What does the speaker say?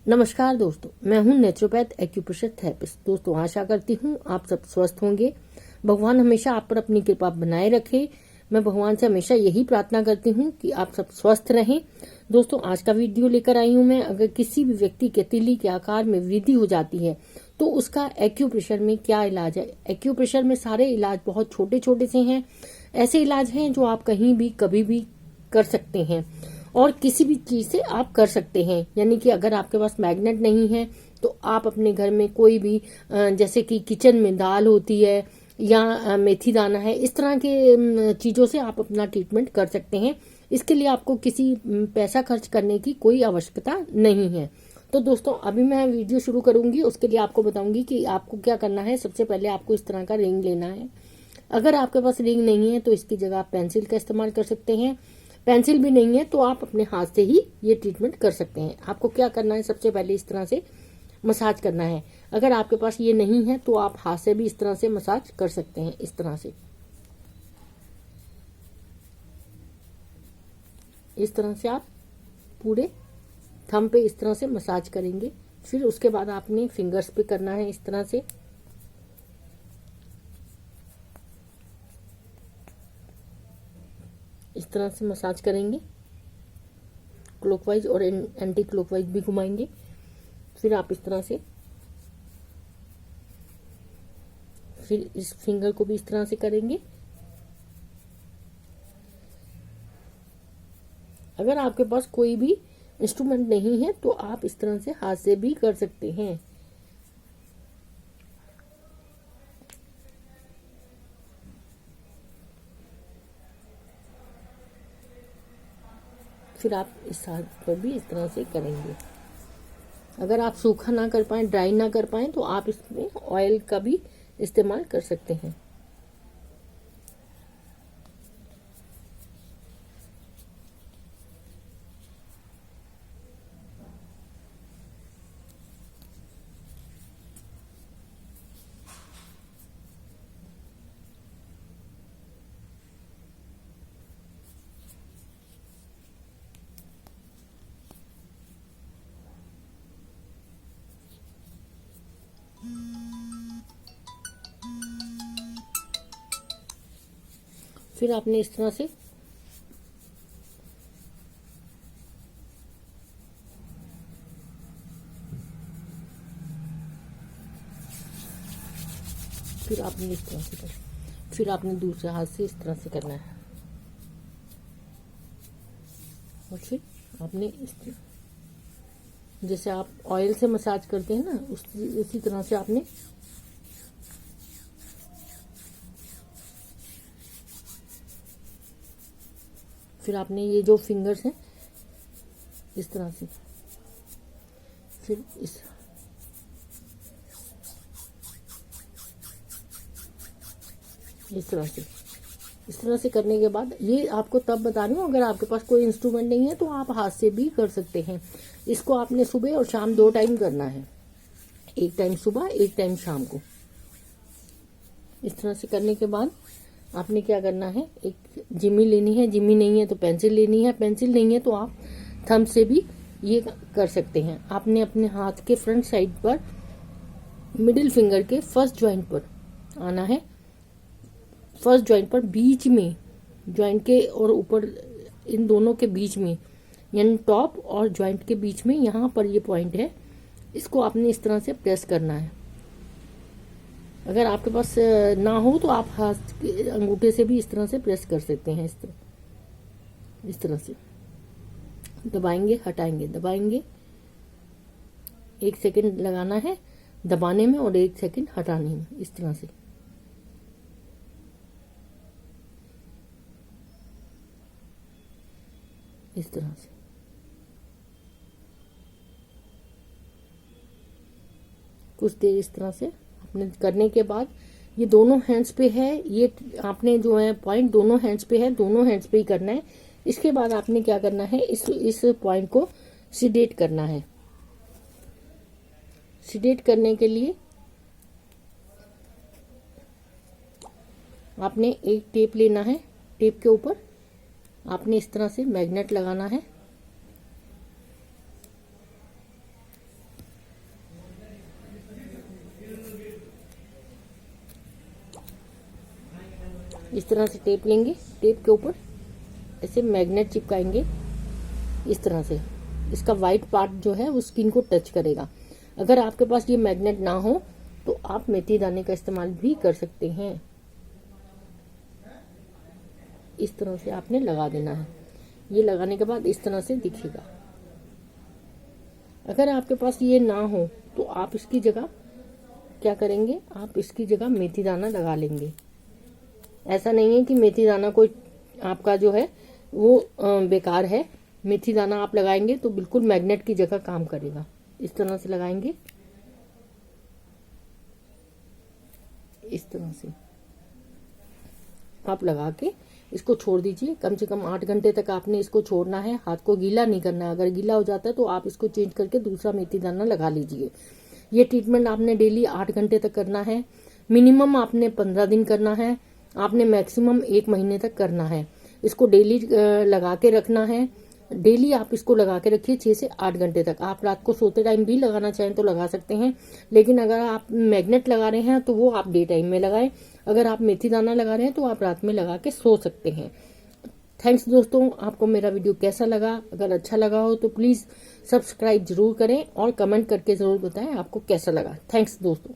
नमस्कार दोस्तों, मैं हूं नेचुरोपैथ एक्यूप्रेशर थेरेपिस्ट। दोस्तों, आशा करती हूं आप सब स्वस्थ होंगे। भगवान हमेशा आप पर अपनी कृपा बनाए रखे। मैं भगवान से हमेशा यही प्रार्थना करती हूं कि आप सब स्वस्थ रहें। दोस्तों, आज का वीडियो लेकर आई हूं मैं। अगर किसी भी व्यक्ति के तीली के आकार में वृद्धि हो जाती है तो उसका एक्यूप्रेशर में क्या इलाज है। एक्यूप्रेशर में सारे इलाज बहुत छोटे छोटे से हैं। ऐसे इलाज हैं जो आप कहीं भी कभी भी कर सकते हैं और किसी भी चीज से आप कर सकते हैं। यानी कि अगर आपके पास मैग्नेट नहीं है तो आप अपने घर में कोई भी जैसे कि किचन में दाल होती है या मेथी दाना है, इस तरह के चीजों से आप अपना ट्रीटमेंट कर सकते हैं। इसके लिए आपको किसी पैसा खर्च करने की कोई आवश्यकता नहीं है। तो दोस्तों, अभी मैं वीडियो शुरू करूंगी। उसके लिए आपको बताऊंगी कि आपको क्या करना है। सबसे पहले आपको इस तरह का रिंग लेना है। अगर आपके पास रिंग नहीं है तो इसकी जगह आप पेंसिल का इस्तेमाल कर सकते हैं। पेंसिल भी नहीं है तो आप अपने हाथ से ही ये ट्रीटमेंट कर सकते हैं। आपको क्या करना है, सबसे पहले इस तरह से मसाज करना है। अगर आपके पास ये नहीं है तो आप हाथ से भी इस तरह से मसाज कर सकते हैं। इस तरह से आप पूरे थंब पे इस तरह से मसाज करेंगे। फिर उसके बाद आपने फिंगर्स पे करना है। इस तरह से मसाज करेंगे। क्लॉकवाइज और एंटी क्लॉकवाइज भी घुमाएंगे। फिर आप इस तरह से फिर इस फिंगर को भी इस तरह से करेंगे। अगर आपके पास कोई भी इंस्ट्रूमेंट नहीं है तो आप इस तरह से हाथ से भी कर सकते हैं। फिर आप इस हाथ पर भी इस तरह से करेंगे। अगर आप सूखा ना कर पाए, ड्राई ना कर पाए, तो आप इसमें ऑयल का भी इस्तेमाल कर सकते हैं। फिर आपने इस तरह से फिर आपने इस तरह से करना। फिर आपने दूसरे हाथ से इस तरह से करना है और फिर आपने इस तरह, जैसे आप ऑयल से मसाज करते हैं ना, उसी तरह से आपने फिर आपने ये जो फिंगर्स हैं इस तरह से फिर इस तरह से करने के बाद, ये आपको तब बता रही हूँ अगर आपके पास कोई इंस्ट्रूमेंट नहीं है तो आप हाथ से भी कर सकते हैं। इसको आपने सुबह और शाम 2 टाइम करना है। एक टाइम सुबह, एक टाइम शाम को। इस तरह से करने के बाद आपने क्या करना है, एक जिम्मी लेनी है। जिम्मी नहीं है तो पेंसिल लेनी है। पेंसिल नहीं है तो आप थंब से भी ये कर सकते हैं। आपने अपने हाथ के फ्रंट साइड पर मिडिल फिंगर के फर्स्ट ज्वाइंट पर आना है। फर्स्ट ज्वाइंट पर बीच में, ज्वाइंट के और ऊपर, इन दोनों के बीच में, यानी टॉप और ज्वाइंट के बीच में, यहाँ पर ये पॉइंट है। इसको आपने इस तरह से प्रेस करना है। अगर आपके पास ना हो तो आप हाथ के अंगूठे से भी इस तरह से प्रेस कर सकते हैं। इस तरह से दबाएंगे, हटाएंगे, दबाएंगे। 1 सेकंड लगाना है दबाने में और 1 सेकंड हटाने में। इस तरह से कुछ देर इस तरह से आपने करने के बाद, ये दोनों हैंड्स पे है। ये आपने जो है पॉइंट दोनों हैंड्स पे है, दोनों हैंड्स पे ही करना है। इसके बाद आपने क्या करना है, इस पॉइंट को सीडेट करना है। सीडेट करने के लिए आपने एक टेप लेना है। टेप के ऊपर आपने इस तरह से मैग्नेट लगाना है। इस तरह से टेप लेंगे, टेप के ऊपर ऐसे मैग्नेट चिपकाएंगे इस तरह से। इसका वाइट पार्ट जो है वो स्किन को टच करेगा। अगर आपके पास ये मैग्नेट ना हो तो आप मेथी दाने का इस्तेमाल भी कर सकते हैं। इस तरह से आपने लगा देना है। ये लगाने के बाद इस तरह से दिखेगा। अगर आपके पास ये ना हो तो आप इसकी जगह क्या करेंगे, आप इसकी जगह मेथी दाना लगा लेंगे। ऐसा नहीं है कि मेथी दाना कोई आपका जो है वो बेकार है। मेथी दाना आप लगाएंगे तो बिल्कुल मैग्नेट की जगह काम करेगा। इस तरह से लगाएंगे, इस तरह से आप लगा के इसको छोड़ दीजिए। कम से कम 8 घंटे तक आपने इसको छोड़ना है। हाथ को गीला नहीं करना है। अगर गीला हो जाता है तो आप इसको चेंज करके दूसरा मेथी दाना लगा लीजिए। ये ट्रीटमेंट आपने डेली 8 घंटे तक करना है। मिनिमम आपने 15 दिन करना है। आपने मैक्सिमम 1 महीने तक करना है। इसको डेली लगा के रखना है। डेली आप इसको लगा के रखिए 6 से 8 घंटे तक। आप रात को सोते टाइम भी लगाना चाहें तो लगा सकते हैं, लेकिन अगर आप मैग्नेट लगा रहे हैं तो वो आप डे टाइम में लगाएं। अगर आप मेथी दाना लगा रहे हैं तो आप रात में लगा के सो सकते हैं। थैंक्स दोस्तों, आपको मेरा वीडियो कैसा लगा? अगर अच्छा लगा हो तो प्लीज सब्सक्राइब जरूर करें और कमेंट करके जरूर बताएं आपको कैसा लगा। थैंक्स दोस्तों।